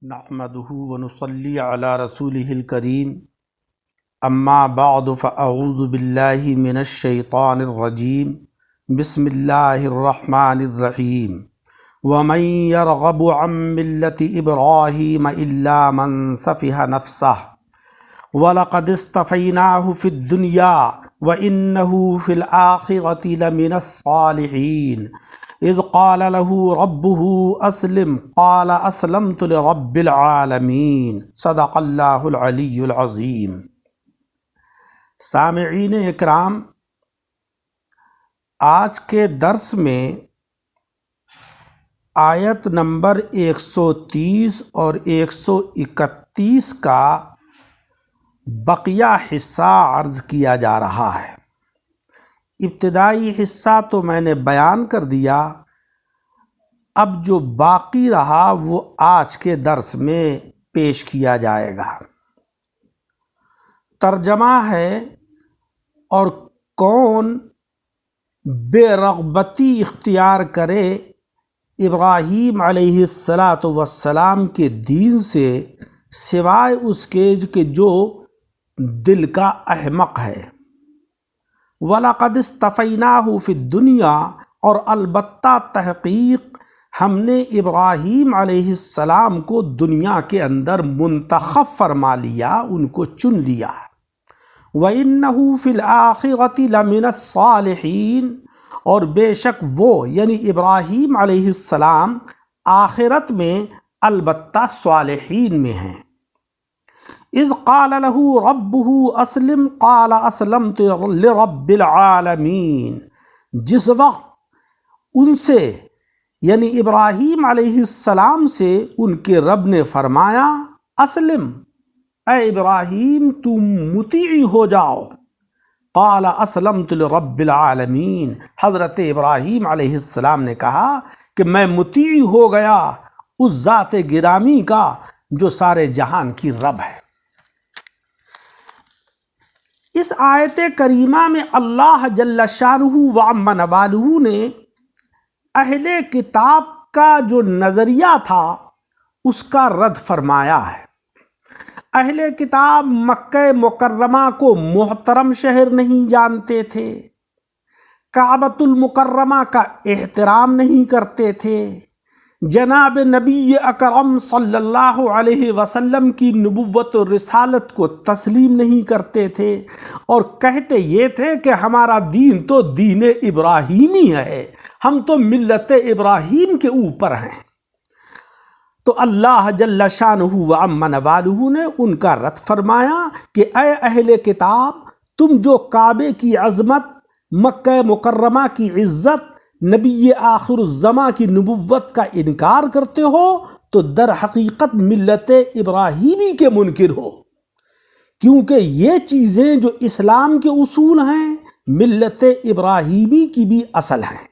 نحمده ونصلي على رسوله الكريم اما بعد فاعوذ بالله من الشيطان الرجيم بسم الله الرحمن الرحيم ومن يرغب عن ملة إبراهيم إلا من سفه نفسه ولقد اصطفيناه في الدنيا وإنه في الآخرة لمن الصالحين اذ قال له ربه اسلم قال اسلمت لرب العالمین صدق اللہ العلی العظیم۔ سامعین اکرام، آج کے درس میں آیت نمبر 130 اور 131 کا بقیہ حصہ عرض کیا جا رہا ہے۔ ابتدائی حصہ تو میں نے بیان کر دیا، اب جو باقی رہا وہ آج کے درس میں پیش کیا جائے گا۔ ترجمہ ہے، اور کون بے رغبتی اختیار کرے ابراہیم علیہ السلام کے دین سے سوائے اس کے کہ جو دل کا احمق ہے۔ وَلَقَدِ اصْطَفَيْنَاهُ فِي الدُّنْيَا، اور البتہ تحقیق ہم نے ابراہیم علیہ السلام کو دنیا کے اندر منتخب فرما لیا، ان کو چن لیا۔ وَإِنَّهُ فِي الْآخِرَةِ لَمِنَ الصَّالِحِينَ، اور بے شک وہ یعنی ابراہیم علیہ السلام آخرت میں البتہ صالحین میں ہیں۔ اذ قال له ربه اسلم قال اسلمت لرب العالمین، جس وقت ان سے یعنی ابراہیم علیہ السلام سے ان کے رب نے فرمایا اسلم، اے ابراہیم تم مطیع ہو جاؤ۔ قال اسلمت لرب العالمین، حضرت ابراہیم علیہ السلام نے کہا کہ میں مطیع ہو گیا اس ذات گرامی کا جو سارے جہان کی رب ہے۔ اس آیت کریمہ میں اللہ جل شانہ وعم نوالہ نے اہل کتاب کا جو نظریہ تھا اس کا رد فرمایا ہے۔ اہل کتاب مکہ مکرمہ کو محترم شہر نہیں جانتے تھے، کعبۃ المکرمہ کا احترام نہیں کرتے تھے، جناب نبی اکرم صلی اللہ علیہ وسلم کی نبوت و رسالت کو تسلیم نہیں کرتے تھے، اور کہتے یہ تھے کہ ہمارا دین تو دین ابراہیمی ہے، ہم تو ملت ابراہیم کے اوپر ہیں۔ تو اللہ جل شانہ وعم نوالہ نے ان کا رد فرمایا کہ اے اہل کتاب، تم جو کعبے کی عظمت، مکہ مکرمہ کی عزت، نبی آخر الزماں کی نبوت کا انکار کرتے ہو تو در حقیقت ملت ابراہیمی کے منکر ہو، کیونکہ یہ چیزیں جو اسلام کے اصول ہیں ملت ابراہیمی کی بھی اصل ہیں۔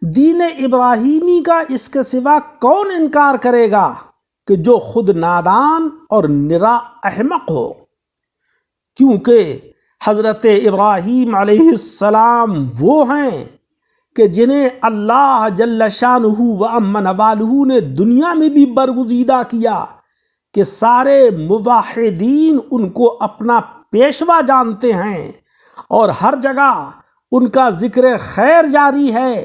دین ابراہیمی کا اس کے سوا کون انکار کرے گا کہ جو خود نادان اور نرا احمق ہو، کیونکہ حضرت ابراہیم علیہ السلام وہ ہیں کہ جنہیں اللہ جل شانہ وعم نوالہ نے دنیا میں بھی برگزیدہ کیا کہ سارے موحدین ان کو اپنا پیشوا جانتے ہیں، اور ہر جگہ ان کا ذکر خیر جاری ہے،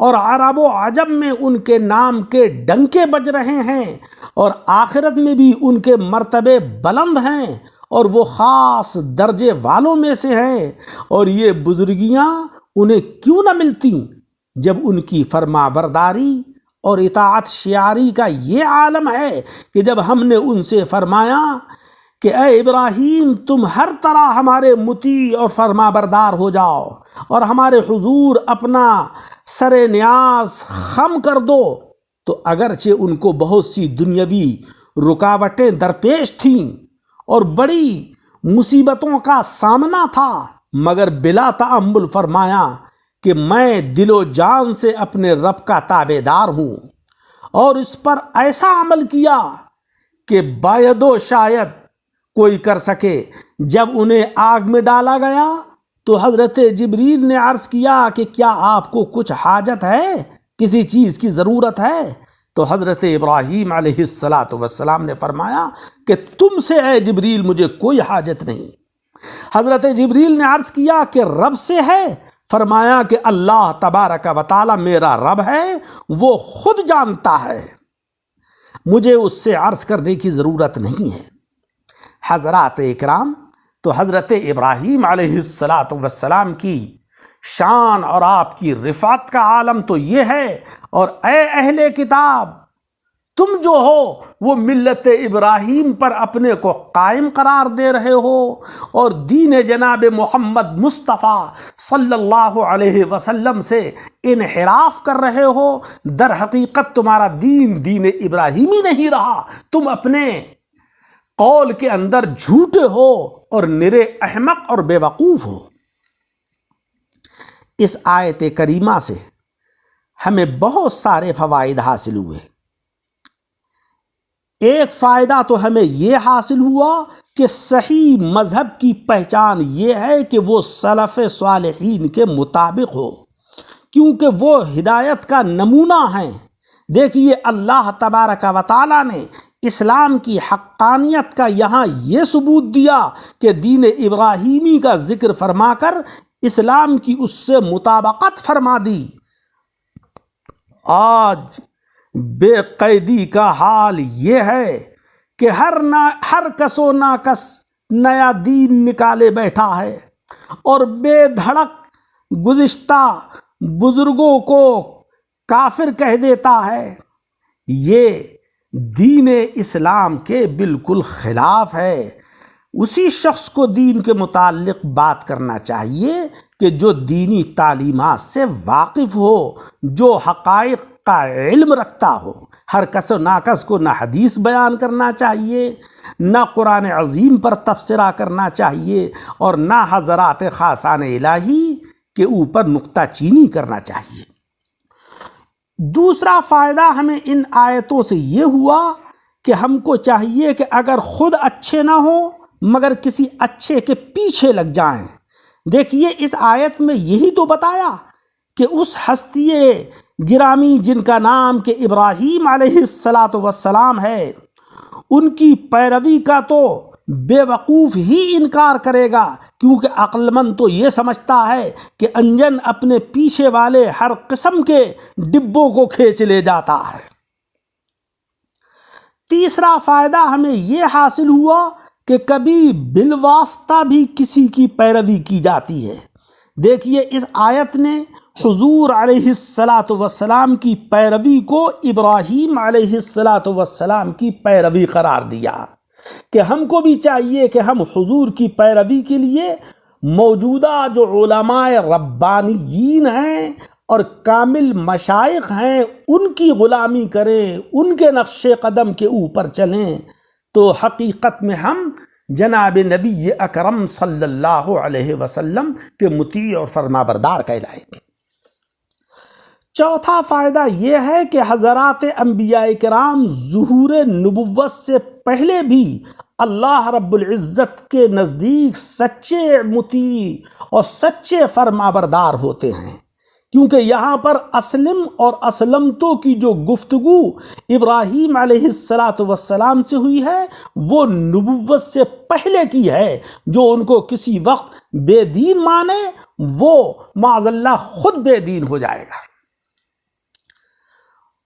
اور عرب و عجم میں ان کے نام کے ڈنکے بج رہے ہیں، اور آخرت میں بھی ان کے مرتبے بلند ہیں، اور وہ خاص درجے والوں میں سے ہیں، اور یہ بزرگیاں انہیں کیوں نہ ملتی جب ان کی فرما برداری اور اطاعت شعاری کا یہ عالم ہے کہ جب ہم نے ان سے فرمایا کہ اے ابراہیم تم ہر طرح ہمارے مطیع اور فرما بردار ہو جاؤ، اور ہمارے حضور اپنا سر نیاز خم کر دو، تو اگرچہ ان کو بہت سی دنیاوی رکاوٹیں درپیش تھیں اور بڑی مصیبتوں کا سامنا تھا، مگر بلا تأمل فرمایا کہ میں دل و جان سے اپنے رب کا تابع دار ہوں، اور اس پر ایسا عمل کیا کہ باید و شاید کوئی کر سکے۔ جب انہیں آگ میں ڈالا گیا تو حضرت جبریل نے عرض کیا کہ کیا آپ کو کچھ حاجت ہے، کسی چیز کی ضرورت ہے؟ تو حضرت ابراہیم علیہ السلام نے فرمایا کہ تم سے اے جبریل مجھے کوئی حاجت نہیں۔ حضرت جبریل نے عرض کیا کہ رب سے ہے؟ فرمایا کہ اللہ تبارک و تعالی میرا رب ہے، وہ خود جانتا ہے، مجھے اس سے عرض کرنے کی ضرورت نہیں ہے۔ حضرات اکرام، تو حضرت ابراہیم علیہ السلام کی شان اور آپ کی رفعت کا عالم تو یہ ہے، اور اے اہل کتاب، تم جو ہو وہ ملت ابراہیم پر اپنے کو قائم قرار دے رہے ہو اور دین جناب محمد مصطفیٰ صلی اللہ علیہ وسلم سے انحراف کر رہے ہو۔ در حقیقت تمہارا دین ابراہیمی نہیں رہا، تم اپنے قول کے اندر جھوٹے ہو اور نرے احمق اور بے وقوف ہو۔ اس آیت کریمہ سے ہمیں بہت سارے فوائد حاصل ہوئے۔ ایک فائدہ تو ہمیں یہ حاصل ہوا کہ صحیح مذہب کی پہچان یہ ہے کہ وہ سلف صالحین کے مطابق ہو، کیونکہ وہ ہدایت کا نمونہ ہیں۔ دیکھیے اللہ تبارک و تعالیٰ نے اسلام کی حقانیت کا یہاں یہ ثبوت دیا کہ دین ابراہیمی کا ذکر فرما کر اسلام کی اس سے مطابقت فرما دی۔ آج بے قیدی کا حال یہ ہے کہ ہر کس و ناکس نیا دین نکالے بیٹھا ہے اور بے دھڑک گزشتہ بزرگوں کو کافر کہہ دیتا ہے۔ یہ دین اسلام کے بالکل خلاف ہے۔ اسی شخص کو دین کے متعلق بات کرنا چاہیے کہ جو دینی تعلیمات سے واقف ہو، جو حقائق کا علم رکھتا ہو۔ ہر کس و ناکس کو نہ حدیث بیان کرنا چاہیے، نہ قرآن عظیم پر تبصرہ کرنا چاہیے، اور نہ حضرات خاصان الہی کے اوپر نکتہ چینی کرنا چاہیے۔ دوسرا فائدہ ہمیں ان آیتوں سے یہ ہوا کہ ہم کو چاہیے کہ اگر خود اچھے نہ ہوں مگر کسی اچھے کے پیچھے لگ جائیں۔ دیکھیے اس آیت میں یہی تو بتایا کہ اس ہستی گرامی جن کا نام کہ ابراہیم علیہ السلام ہے، ان کی پیروی کا تو بے وقوف ہی انکار کرے گا، کیونکہ عقل مند تو یہ سمجھتا ہے کہ انجن اپنے پیچھے والے ہر قسم کے ڈبوں کو کھینچ لے جاتا ہے۔ تیسرا فائدہ ہمیں یہ حاصل ہوا کہ کبھی بالواسطہ بھی کسی کی پیروی کی جاتی ہے۔ دیکھیے اس آیت نے حضور علیہ السلام کی پیروی کو ابراہیم علیہ السلام کی پیروی قرار دیا کہ ہم کو بھی چاہیے کہ ہم حضور کی پیروی کے لیے موجودہ جو علماء ربانیین ہیں اور کامل مشائخ ہیں ان کی غلامی کریں، ان کے نقش قدم کے اوپر چلیں، تو حقیقت میں ہم جناب نبی اکرم صلی اللہ علیہ وسلم کے مطیع اور فرما بردار کہلائیں گے۔ چوتھا فائدہ یہ ہے کہ حضرات انبیاء کرام ظہور نبوت سے پہلے بھی اللہ رب العزت کے نزدیک سچے مطیع اور سچے فرما بردار ہوتے ہیں، کیونکہ یہاں پر اسلم اور اسلمتو کی جو گفتگو ابراہیم علیہ السلام سے ہوئی ہے وہ نبوت سے پہلے کی ہے۔ جو ان کو کسی وقت بے دین مانے وہ معاذ اللہ خود بے دین ہو جائے گا۔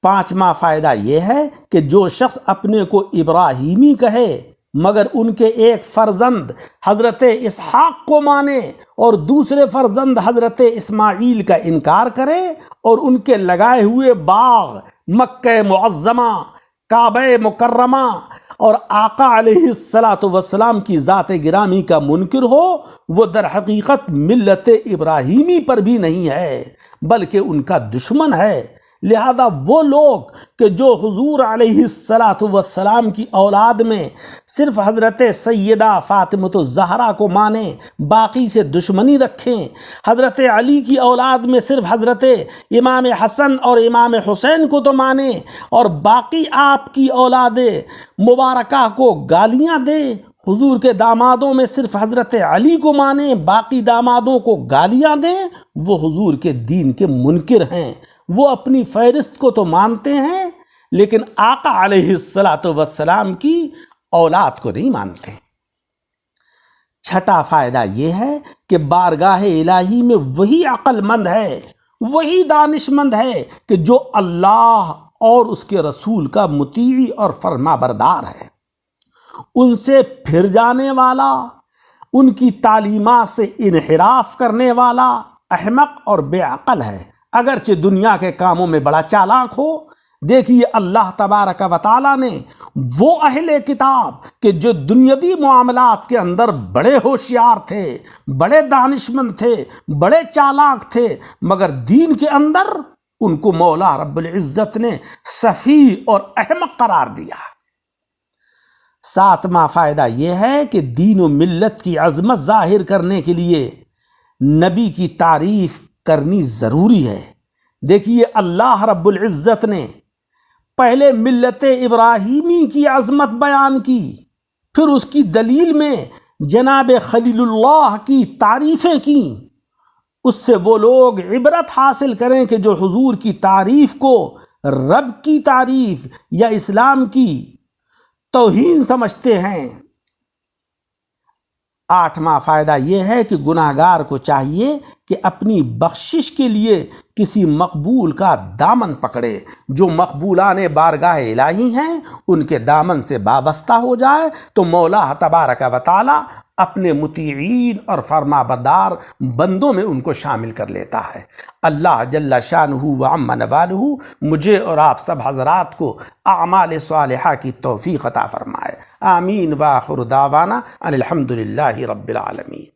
پانچواں فائدہ یہ ہے کہ جو شخص اپنے کو ابراہیمی کہے مگر ان کے ایک فرزند حضرت اسحاق کو مانے اور دوسرے فرزند حضرت اسماعیل کا انکار کرے اور ان کے لگائے ہوئے باغ مکہ معظمہ، کعبہ مکرمہ اور آقا علیہ السلام کی ذات گرامی کا منکر ہو، وہ در حقیقت ملت ابراہیمی پر بھی نہیں ہے بلکہ ان کا دشمن ہے۔ لہذا وہ لوگ کہ جو حضور علیہ السلام کی اولاد میں صرف حضرت سیدہ فاطمۃ الزہرا کو مانیں، باقی سے دشمنی رکھیں، حضرت علی کی اولاد میں صرف حضرت امام حسن اور امام حسین کو تو مانیں اور باقی آپ کی اولاد مبارکہ کو گالیاں دیں، حضور کے دامادوں میں صرف حضرت علی کو مانیں، باقی دامادوں کو گالیاں دیں، وہ حضور کے دین کے منکر ہیں۔ وہ اپنی فہرست کو تو مانتے ہیں لیکن آقا علیہ الصلاۃ والسلام کی اولاد کو نہیں مانتے۔ چھٹا فائدہ یہ ہے کہ بارگاہ الہی میں وہی عقل مند ہے، وہی دانش مند ہے کہ جو اللہ اور اس کے رسول کا مطیع اور فرما بردار ہے۔ ان سے پھر جانے والا، ان کی تعلیمات سے انحراف کرنے والا احمق اور بے عقل ہے، اگرچہ دنیا کے کاموں میں بڑا چالاک ہو۔ دیکھیے اللہ تبارک و تعالیٰ نے وہ اہل کتاب کہ جو دنیاوی معاملات کے اندر بڑے ہوشیار تھے، بڑے دانشمند تھے، بڑے چالاک تھے، مگر دین کے اندر ان کو مولا رب العزت نے سفیہ اور احمق قرار دیا۔ ساتواں فائدہ یہ ہے کہ دین و ملت کی عظمت ظاہر کرنے کے لیے نبی کی تعریف کرنی ضروری ہے۔ دیکھیے اللہ رب العزت نے پہلے ملت ابراہیمی کی عظمت بیان کی، پھر اس کی دلیل میں جناب خلیل اللہ کی تعریفیں کی۔ اس سے وہ لوگ عبرت حاصل کریں کہ جو حضور کی تعریف کو رب کی تعریف یا اسلام کی توہین سمجھتے ہیں۔ آٹھواں فائدہ یہ ہے کہ گناہگار کو چاہیے کہ اپنی بخشش کے لیے کسی مقبول کا دامن پکڑے۔ جو مقبولان بارگاہ الہی ہیں ان کے دامن سے وابستہ ہو جائے تو مولا تبارک و تعالی اپنے مطیعین اور فرما بردار بندوں میں ان کو شامل کر لیتا ہے۔ اللہ جل شانہ و عم نوالہ مجھے اور آپ سب حضرات کو اعمال صالحہ کی توفیق عطا فرمائے۔ آمین وآخر دعوانا ان الحمد للہ رب العالمین۔